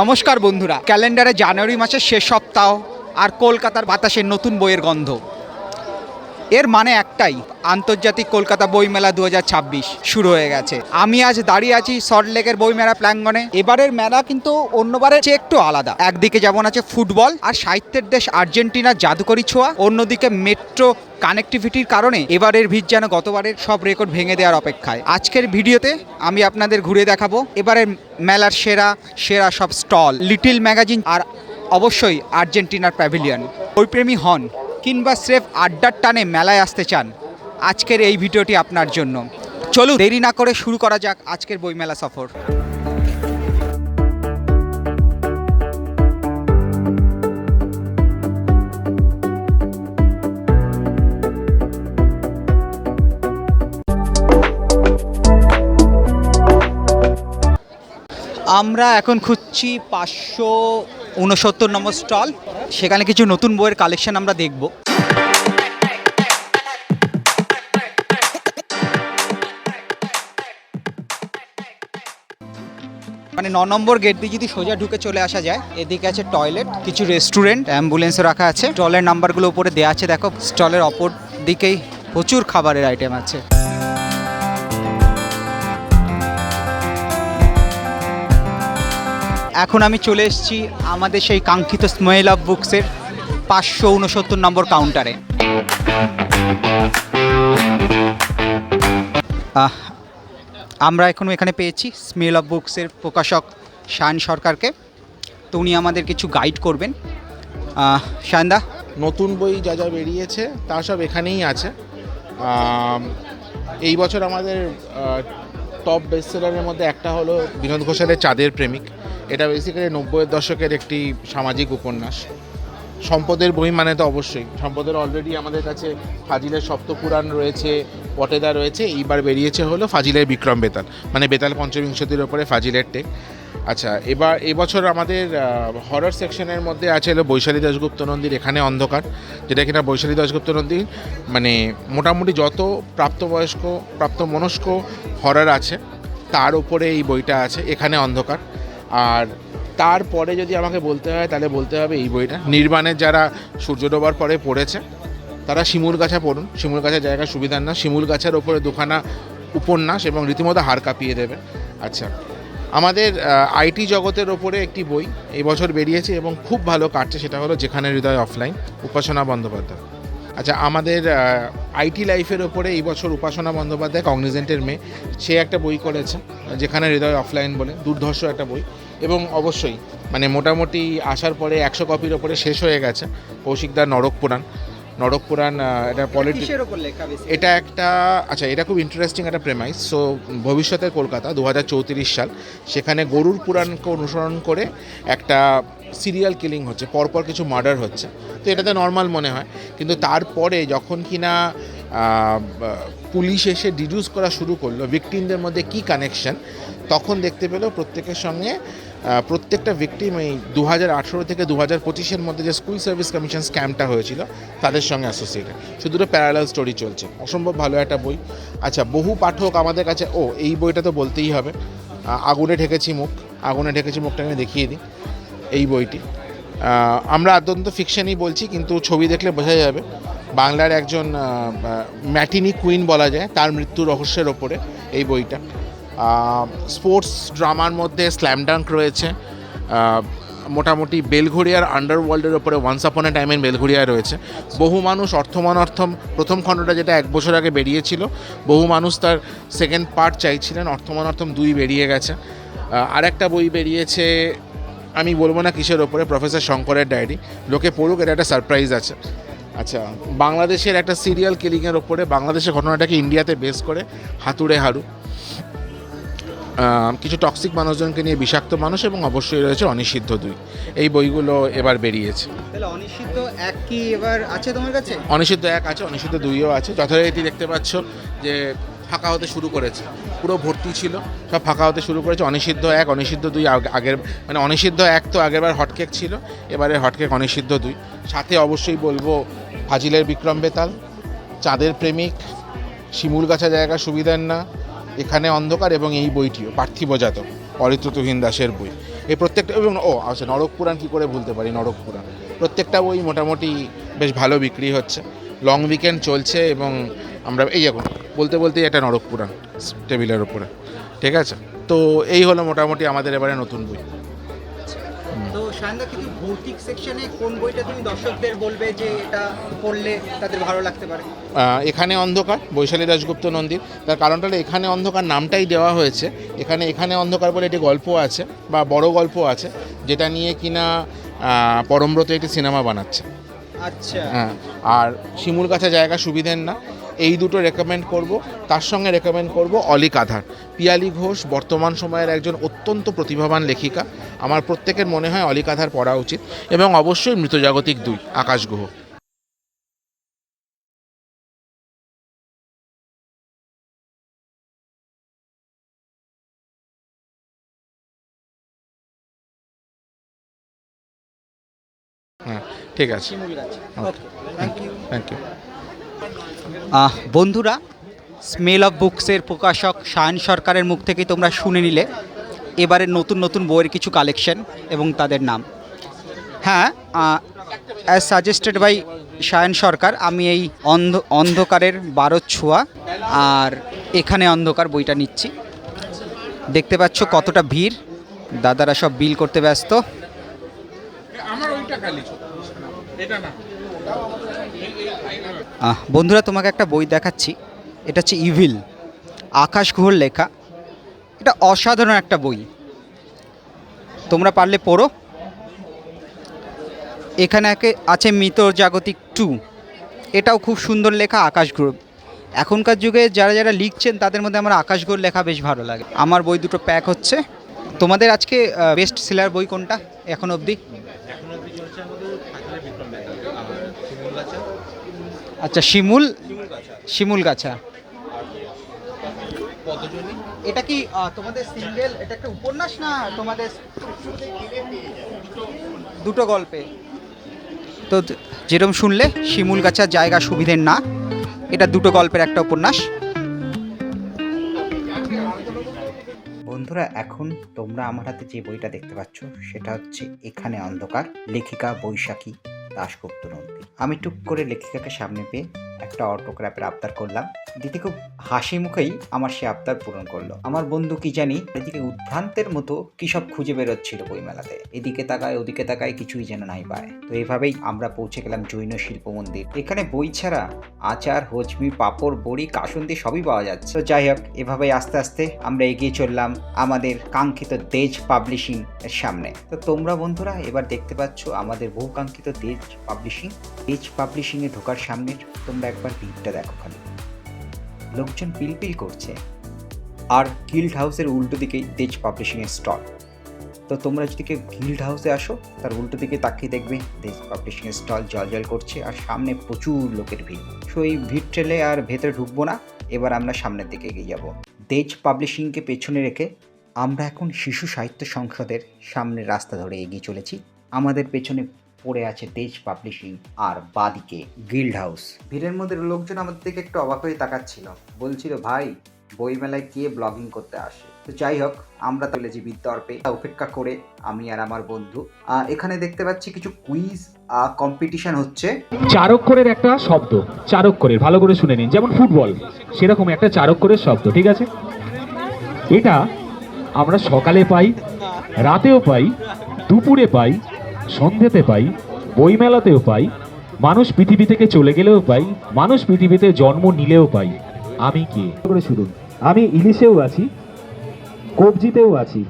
নমস্কার বন্ধুরা, ক্যালেন্ডারে জানুয়ারি মাসের শেষ সপ্তাহ আর কলকাতার বাতাসের নতুন বইয়ের গন্ধ। এর মানে একটাই, আন্তর্জাতিক কলকাতা বইমেলা 2026 শুরু হয়ে গেছে। আমি আজ দাঁড়িয়ে আছি সল্টলেকের বইমেলা প্রাঙ্গণে। এবারের মেলা কিন্তু অন্যবারের চেয়ে একটু আলাদা। একদিকে যেমন আছে ফুটবল আর সাহিত্যের দেশ আর্জেন্টিনার জাদুকরী ছোঁয়া, অন্যদিকে মেট্রো কানেক্টিভিটির কারণে এবারের ভিড় যেন গতবারের সব রেকর্ড ভেঙে দেওয়ার অপেক্ষায়। আজকের ভিডিওতে আমি আপনাদের ঘুরে দেখাবো এবারের মেলার সেরা সেরা সব স্টল, লিটল ম্যাগাজিন আর অবশ্যই আর্জেন্টিনার প্যাভিলিয়ন। বইপ্রেমী হন কিংবা স্রেফ আড্ডার টানে মেলায় আসতে চান, আজকের এই ভিডিওটি আপনার জন্য। চলুন দেরি না করে শুরু করা যাক আজকের বইমেলা সফর। আমরা এখন খুঁজছি 569 নম্বর স্টল। সেখানে কিছু নতুন বইয়ের কালেকশন আমরা দেখব। মানে 9 নম্বর গেট দিয়ে যদি সোজা ঢুকে চলে আসা যায়, এদিকে আছে টয়লেট, কিছু রেস্টুরেন্ট, অ্যাম্বুলেন্সও রাখা আছে। স্টলের নাম্বারগুলো উপরে দেওয়া আছে, দেখো। স্টলের অপর দিকেই প্রচুর খাবারের আইটেম আছে। এখন আমি চলে এসেছি আমাদের সেই কাঙ্ক্ষিত স্মেল অফ বুকসের 569 নম্বর কাউন্টারে। আমরা এখন এখানে পেয়েছি স্মেল অফ বুকসের প্রকাশক শায়ন সরকারকে। তো উনি আমাদের কিছু গাইড করবেন। শায়নদা, নতুন বই যা যা বেরিয়েছে তা সব এখানেই আছে। এই বছর আমাদের টপ বেস্টসেলারের মধ্যে একটা হলো বিনোদ ঘোষালের চাঁদের প্রেমিক। এটা বেসিক্যালি 90-এর দশকের একটি সামাজিক উপন্যাস। সম্পদের বই মানে তো অবশ্যই সম্পদের অলরেডি আমাদের কাছে ফাজিলের সপ্তপুরাণ রয়েছে, পটেদা রয়েছে। এইবার বেরিয়েছে হলো ফাজিলের বিক্রম বেতাল, মানে বেতাল পঞ্চবিংশতির ওপরে ফাজিলের টেক। আচ্ছা, এবছর আমাদের হরর সেকশনের মধ্যে আছে হলো বৈশালী দাশগুপ্ত নন্দীর এখানে অন্ধকার, যেটা কিনা বৈশালী দাশগুপ্ত নন্দী মানে মোটামুটি যত প্রাপ্তমনস্ক হরর আছে তার উপরে এই বইটা আছে, এখানে অন্ধকার। আর তারপরে যদি আমাকে বলতে হয় তাহলে বলতে হবে এই বইটা নির্বাণের, যারা সূর্য ডোবার পরে পড়েছে তারা শিমুলগাছা পড়ুন। শিমুলগাছার জায়গা সুবিধার না, শিমুলগাছার ওপরে দুখানা উপন্যাস এবং রীতিমতো হার কাঁপিয়ে দেবে। আচ্ছা, আমাদের আইটি জগতের ওপরে একটি বই এই বছর বেরিয়েছে এবং খুব ভালো কাটছে, সেটা হলো যেখানে হৃদয় অফলাইন, উপাসনা বন্দ্যোপাধ্যায়। আচ্ছা, আমাদের আইটি লাইফের ওপরে এই বছর উপাসনা বন্দ্যোপাধ্যায়, কগনিজেন্টের মেয়ে, সে একটা বই করেছে যেখানে হৃদয় অফলাইন বলে, দুর্ধর্ষ একটা বই। এবং অবশ্যই মানে মোটামুটি আসার পরে 100 কপির ওপরে শেষ হয়ে গেছে কৌশিকদার নরক পুরাণ। এটা পলিটিক্সের ওপর লেখা। এটা একটা আচ্ছা, এটা খুব ইন্টারেস্টিং একটা প্রেমাইস। সো ভবিষ্যতের কলকাতা 2034 সাল, সেখানে গরুর পুরাণকে অনুসরণ করে একটা সিরিয়াল কিলিং হচ্ছে, পরপর কিছু মার্ডার হচ্ছে। তো এটাতে নর্মাল মনে হয়, কিন্তু তারপরে যখন কিনা পুলিশ এসে ডিডিউস করা শুরু করলো ভিকটিমদের মধ্যে কী কানেকশন, তখন দেখতে পেলো প্রত্যেকের সঙ্গে প্রত্যেকটা ভিকটিম এই 2018 থেকে 2025-এর মধ্যে যে স্কুল সার্ভিস কমিশন স্ক্যামটা হয়েছিল তাদের সঙ্গে অ্যাসোসিয়েটেড। শুধু প্যারালাল স্টোরি চলছে, অসম্ভব ভালো একটা বই। আচ্ছা, বহু পাঠক আমাদের কাছে এই বইটা তো বলতেই হবে, আগুনে ঢেকেছি মুখটা আমি দেখিয়ে দিই। এই বইটি আমরা অত্যন্ত ফিকশনই বলছি, কিন্তু ছবি দেখলে বোঝা যাবে বাংলার একজন ম্যাটিনি কুইন বলা যায়, তার মৃত্যু রহস্যের ওপরে এই বইটা। স্পোর্টস ড্রামার মধ্যে স্ল্যাম ডাঙ্ক রয়েছে, মোটামুটি বেলঘড়িয়ার আন্ডারওয়ার্ল্ডের ওপরে once upon A time in Belgharia রয়েছে। বহু মানুষ অর্থম প্রথম খণ্ডটা যেটা 1 বছর আগে বেরিয়েছিল, বহু মানুষ তার সেকেন্ড পার্ট চাইছিলেন। অর্থম 2 বেরিয়ে গেছে। আরেকটা বই বেরিয়েছে, আমি বলবো না কিসের ওপরে, প্রফেসর শঙ্করের ডায়েরি। লোকে পড়ুক, এটা একটা সারপ্রাইজ আছে। আচ্ছা, বাংলাদেশের একটা সিরিয়াল কিলিংয়ের ওপরে, বাংলাদেশের ঘটনাটাকে ইন্ডিয়াতে বেস করে হাতুড়ে হারু, কিছু টক্সিক মানুষজনকে নিয়ে বিষাক্ত মানুষ, এবং অবশ্যই রয়েছে অনিষিদ্ধ 2। এই বইগুলো এবার বেরিয়েছে। অনিষিদ্ধ 1 কি এবার আছে তোমার কাছে? অনিষিদ্ধ 1 আছে, অনিষিদ্ধ 2ও আছে। যথারীতি দেখতে পাচ্ছ যে ফাঁকা হতে শুরু করেছে, পুরো ভর্তি ছিল, সব ফাঁকা হতে শুরু করেছে। অনিষিদ্ধ 1, অনিষিদ্ধ 2 আগের, মানে অনিষিদ্ধ 1 তো আগেরবার হটকেক ছিল, এবারে হটকেক অনিষিদ্ধ 2। সাথে অবশ্যই বলবো ফাজিলের বিক্রম বেতাল, চাঁদের প্রেমিক, শিমুলগাছা জায়গা সুবিধার না, এখানে অন্ধকার, এবং এই বইটিও পার্থিব জাতক অরিত্র তুহিন দাসের বই। এই প্রত্যেকটা, এবং আচ্ছা নরক পুরাণ কী করে ভুলতে পারি, নরক পুরাণ প্রত্যেকটা বই মোটামুটি বেশ ভালো বিক্রি হচ্ছে, লং উইকেন্ড চলছে, এবং আমরা এই এখন বলতে বলতেই একটা নরক পুরাণ টেবিলের ওপরে, ঠিক আছে। তো এই হলো মোটামুটি আমাদের এবারে নতুন বই। তো সায়নদা, কিন্তু ভৌতিক সেকশনে কোন বইটা তুমি দর্শকদের বলবে যে এটা পড়লে তাদের ভালো লাগতে পারে? এখানে অন্ধকার, বৈশালী দাশগুপ্ত নন্দীর। তার কারণটা হলো এখানে অন্ধকার নামটাই দেওয়া হয়েছে। এখানে অন্ধকার বলে একটি গল্প আছে বা বড় গল্প আছে, যেটা নিয়ে কিনা পরমব্রত একটি সিনেমা বানাচ্ছে। আচ্ছা। হ্যাঁ, আর শিমুলগাছা জায়গা সুবিধের না, এই দুটো রেকমেন্ড করব। তার সঙ্গে রেকমেন্ড করব অলি কাঁধার। পিয়ালি ঘোষ বর্তমান সময়ের একজন অত্যন্ত প্রতিভাবান লেখিকা। আমার প্রত্যেকের মনে হয় অলি কাঁধার পড়া উচিত, এবং অবশ্যই মৃতজাগতিক 2 আকাশ গুহ। হ্যাঁ, ঠিক আছে, থ্যাংক ইউ। Thank you. বন্ধুরা, স্মেল অফ বুকসের প্রকাশক সায়ন সরকারের মুখ থেকেই তোমরা শুনে নিলে এবারের নতুন নতুন বইয়ের কিছু কালেকশন এবং তাদের নাম। হ্যাঁ, অ্যাজ সাজেস্টেড বাই সায়ন সরকার, আমি এই অন্ধকারের 12 ছোঁয়া আর এখানে অন্ধকার বইটা নিচ্ছি। দেখতে পাচ্ছ কতটা ভিড়, দাদারা সব বিল করতে ব্যস্ত। বন্ধুরা, তোমাকে একটা বই দেখাচ্ছি। এটা হচ্ছে ইভিল, আকাশ গুহর লেখা। এটা অসাধারণ একটা বই, তোমরা পারলে পড়ো। এখানে আছে মৃতজাগতিক 2, এটাও খুব সুন্দর লেখা, আকাশ গুহ। এখনকার যুগে যারা যারা লিখছেন তাদের মধ্যে আমার আকাশ গুহর লেখা বেশ ভালো লাগে। আমার বই দুটো প্যাক হচ্ছে। তোমাদের আজকে বেস্ট সেলার বই কোনটা এখন অবধি? আচ্ছা, শিমুলগাছা। এটা কি তোমাদের সিঙ্গেল, এটা একটা উপন্যাস না তোমাদের দুটো গল্পে? তো যেরকম শুনলে শিমুলগাছার জায়গা সুবিধের না, এটা দুটো গল্পের একটা উপন্যাস। বন্ধুরা, এখন তোমরা আমার হাতে যে বইটা দেখতে পাচ্ছ সেটা হচ্ছে এখানে অন্ধকার, লেখিকা বৈশাখী দাশগুপ্ত নন্দী। আমি টুক করে লেখিকাকে সামনে পেয়ে একটা অটোগ্রাফের আবদার করলাম। দিদি খুব হাসি মুখেই আমার সে আবদার পূরণ করলো। আমার বন্ধু কি জানি এদিকে উদ্ভ্রান্তের মতো কি সব খুঁজে বেরোচ্ছিল বইমেলাতে, এদিকে তাকায় ওদিকে তাকায়, কিছুই যেন নাই পায়। তো এইভাবেই আমরা পৌঁছে গেলাম জৈন শিল্প মন্দির। এখানে বই ছাড়া আচার, হজমি, পাঁপড়, বড়ি, কাসুন্দি সবই পাওয়া যাচ্ছে। তো যাই হোক, এভাবেই আস্তে আস্তে আমরা এগিয়ে চললাম আমাদের কাঙ্ক্ষিত দেজ পাবলিশিং এর সামনে। তো তোমরা বন্ধুরা এবার দেখতে পাচ্ছ আমাদের বহু কাঙ্ক্ষিত দেজ পাবলিশিং এ ঢোকার সামনে তোমরা একবার ভিড়টা দেখো, খালি লোকজন পিলপিল করছে। আর গিল্ড হাউসের উল্টো দিকেই দেজ পাবলিশিং এর স্টল। তো তোমরা যদি কেউ গিল্ড হাউসে আসো, তার উল্টো দিকে তাকিয়ে দেখবে দেজ পাবলিশিং এর স্টল জল করছে, আর সামনে প্রচুর লোকের ভিড়। সো এই ভিড় ঠেলে আর ভেতরে ঢুকবো না, এবার আমরা সামনের দিকে এগিয়ে যাব। দেজ পাবলিশিংকে পেছনে রেখে আমরা এখন শিশু সাহিত্য সংসদের সামনের রাস্তা ধরে এগিয়ে চলেছি। আমাদের পেছনে পড়ে আছে দেজ পাবলিশিং, আর বাদিকে গিল্ড হাউস। ভিড়ের মধ্যে লোকজন আমাদের দিকে একটু অবাক হয়ে তাকাচ্ছিল, বলছিল ভাই বইমেলায় কে ব্লগিং করতে আসে। তো যাই হোক, আমরা তাহলে যে বিদ্যার্পে উপেক্ষা করে আমি আর আমার বন্ধু এখানে দেখতে পাচ্ছি কিছু কুইজ কম্পিটিশন হচ্ছে। চারক্ষরের একটা শব্দ, চারক্ষরের, ভালো করে শুনে নিন, যেমন ফুটবল সেরকম একটা চারক্ষরের শব্দ, ঠিক আছে? এটা আমরা সকালে পাই, রাতেও পাই, দুপুরে পাই, সন্ধ্যেতে পাই, বইমেলাতেও পাই, মানুষ পৃথিবী থেকে চলে গেলেও পাই, মানুষ পৃথিবীতে জন্ম নিলেও পাই। আমি কে? করে শুনুন, আমি ইলিশেও আছি, কবজিতেও আছি,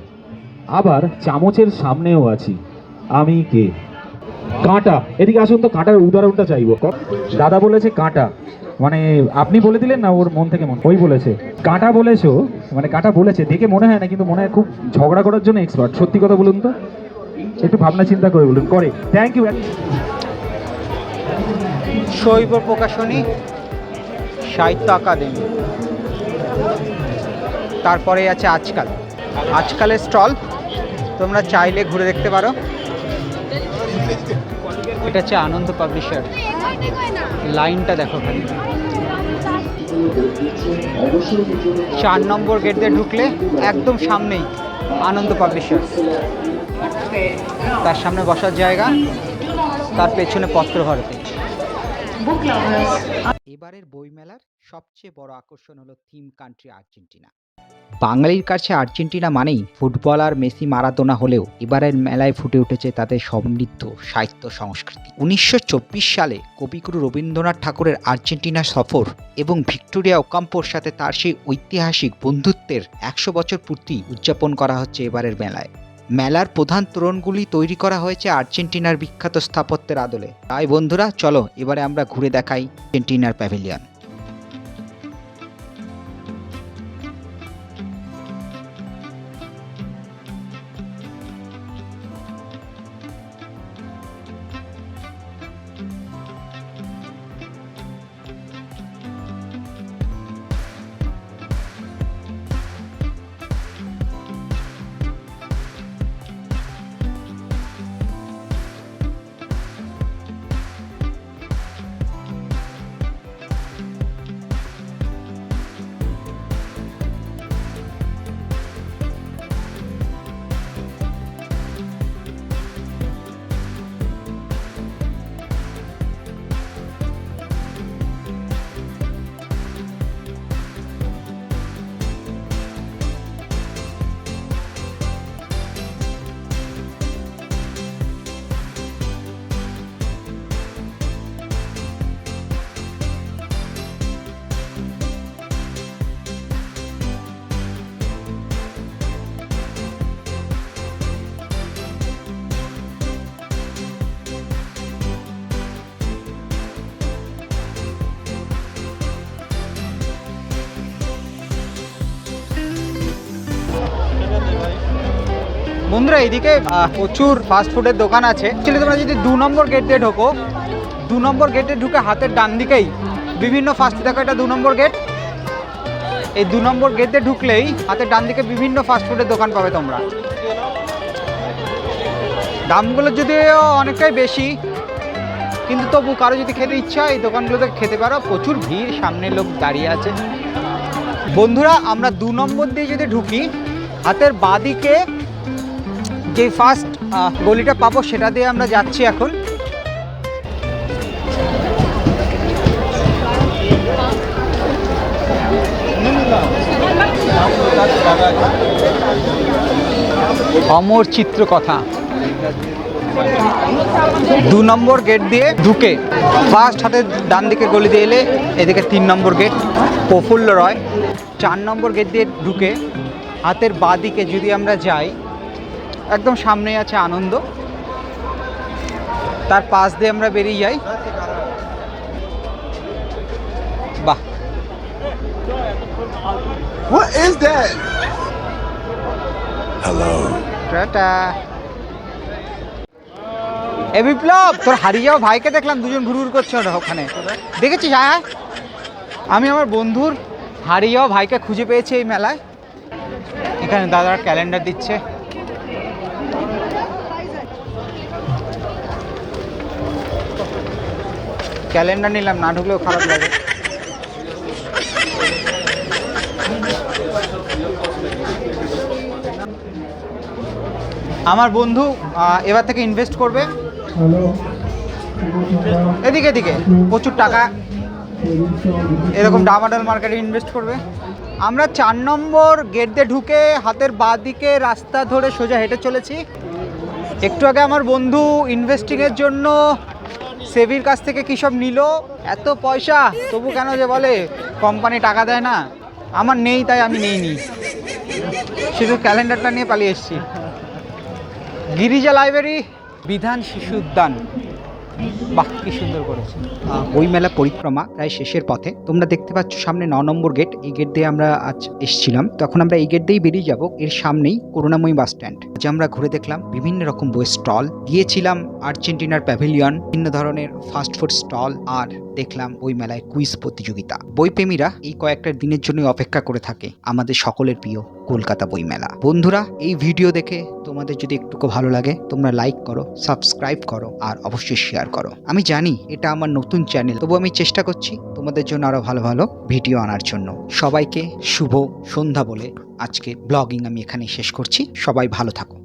আবার চামচের সামনেও আছি। আমি কে? কাঁটা। এদিকে আসুন তো, কাঁটার উদাহরণটা চাইবো। দাদা বলেছে কাঁটা, মানে আপনি বলে দিলেন না, ওর মন থেকে ওই বলেছে কাঁটা বলেছো, মানে কাঁটা বলেছে দেখে মনে হয় না, কিন্তু মনে হয় খুব ঝগড়া করার জন্য এক্সপার্ট। সত্যি কথা বলুন তো, একটু ভাবনা চিন্তা করে বলুন। করে। Thank you. শৈব প্রকাশনী, সাহিত্য একাডেমি, তারপরে আছে আজকালের স্টল, তোমরা চাইলে ঘুরে দেখতে পারো। এটা হচ্ছে আনন্দ পাবলিশার, লাইনটা দেখো খালি। 4 নম্বর গেট দিয়ে ঢুকলে একদম সামনেই আনন্দ পাবলিশার। তার সামনে বসার জায়গা, তার পেছনে পত্র ভারতী। এবারের বইমেলার সবচেয়ে বড় আকর্ষণ হলো থিম কান্ট্রি আর্জেন্টিনা। বাঙালির কাছে আর্জেন্টিনা মানেই ফুটবল আর মেসি মারাদোনা হলেও এবারের মেলায় ফুটে উঠেছে তাদের সমৃদ্ধ সাহিত্য সংস্কৃতি। 1924 সালে কবিগুরু রবীন্দ্রনাথ ঠাকুরের আর্জেন্টিনা সফর এবং ভিক্টোরিয়া ওকাম্পোর সাথে তার সেই ঐতিহাসিক বন্ধুত্বের 100 বছর পূর্তি উদযাপন করা হচ্ছে এবারের মেলায়। মেলার প্রধান তোরণগুলি তৈরি করা হয়েছে আর্জেন্টিনার বিখ্যাত স্থাপত্যের আদলে। তাই বন্ধুরা চলো এবারে আমরা ঘুরে দেখাই আর্জেন্টিনার প্যাভিলিয়ন। বন্ধুরা এইদিকে প্রচুর ফাস্ট ফুডের দোকান আছে। অ্যাকচুয়ালি তোমরা যদি 2 নম্বর গেট দিয়ে ঢোকো, 2 নম্বর গেটে ঢুকে হাতের ডান দিকেই বিভিন্ন ফাস্ট দেখো, এটা 2 নম্বর গেট। এই 2 নম্বর গেট দিয়ে ঢুকলেই হাতের ডান দিকে বিভিন্ন ফাস্ট ফুডের দোকান পাবে তোমরা। দামগুলো যদিও অনেকটাই বেশি, কিন্তু তবু কারো যদি খেতে ইচ্ছা এই দোকানগুলোতে খেতে পারো। প্রচুর ভিড়, সামনে লোক দাঁড়িয়ে আছে। বন্ধুরা আমরা 2 নম্বর দিয়ে যদি ঢুকি, হাতের বাঁদিকে যে ফার্স্ট গলিটা পাবো সেটা দিয়ে আমরা যাচ্ছি এখন। অমর চিত্রকথা 2 নম্বর গেট দিয়ে ঢুকে ফার্স্ট হাতের ডান দিকে গলি দিয়ে এলে এদিকে 3 নম্বর গেট প্রফুল্ল রয়। 4 নম্বর গেট দিয়ে ঢুকে হাতের বাঁ দিকে যদি আমরা যাই, একদম সামনেই আছে আনন্দ, তার পাশ দিয়ে আমরা বেরিয়ে যাই। বাহ, What is that? Hello. Tata. এ বিপ্লব, তোর হারিয়ে যাওয়া ভাইকে দেখলাম, দুজন ঘুরঘুর করছে ওখানে, দেখেছিস? হ্যাঁ, আমি আমার বন্ধুর হারিয়ে যাওয়া ভাইকে খুঁজে পেয়েছি এই মেলায়। এখানে দাদারা ক্যালেন্ডার দিচ্ছে। ক্যালেন্ডার নিলাম, না ঢুকলেও খারাপ লাগে। আমার বন্ধু এবার থেকে ইনভেস্ট করবে এদিকে এদিকে প্রচুর টাকা, এরকম ডামাডাল মার্কেটে ইনভেস্ট করবে। আমরা 4 নম্বর গেট দিয়ে ঢুকে হাতের বাঁ দিকে রাস্তা ধরে সোজা হেঁটে চলেছি। একটু আগে আমার বন্ধু ইনভেস্টিংয়ের জন্য সেভির কাছ থেকে কী সব নিল, এত পয়সা তবু কেন যে বলে কোম্পানি টাকা দেয় না। আমার নেই তাই আমি নেইনি, শুধু ক্যালেন্ডারটা নিয়ে পালিয়ে এসেছি। গিরিজা লাইব্রেরি, বিধান শিশু উদ্যান, বাহ কি সুন্দর করেছে। বইমেলা পরিক্রমা প্রায় শেষের পথে। তোমরা দেখতে পাচ্ছ সামনে 9 নম্বর গেট, এই গেট দিয়ে আমরা আজ এসেছিলাম, তখন আমরা এই গেট দিয়েই বেরিয়ে যাব। এর সামনেই করুণাময়ী বাস স্ট্যান্ড। আজ আমরা ঘুরে দেখলাম বিভিন্ন রকম বইয়ের স্টল, গিয়েছিলাম আর্জেন্টিনার প্যাভিলিয়ন, বিভিন্ন ধরনের ফাস্টফুড স্টল, আর দেখলাম বইমেলায় কুইজ প্রতিযোগিতা। বইপ্রেমীরা এই কয়েকটা দিনের জন্য অপেক্ষা করে থাকে আমাদের সকলের প্রিয় কলকাতা বইমেলা। বন্ধুরা এই ভিডিও দেখে তোমাদের যদি একটুকু ভালো লাগে তোমরা লাইক করো, সাবস্ক্রাইব করো, আর অবশ্যই শেয়ার করো। আমি জানি এটা আমার নতুন চ্যানেল, তবু আমি চেষ্টা করছি তোমাদের জন্য আরো ভালো ভালো ভিডিও আনার জন্য। সবাইকে শুভ সন্ধ্যা বলে আজকে ব্লগিং আমি এখানে শেষ করছি। সবাই ভালো থাকো।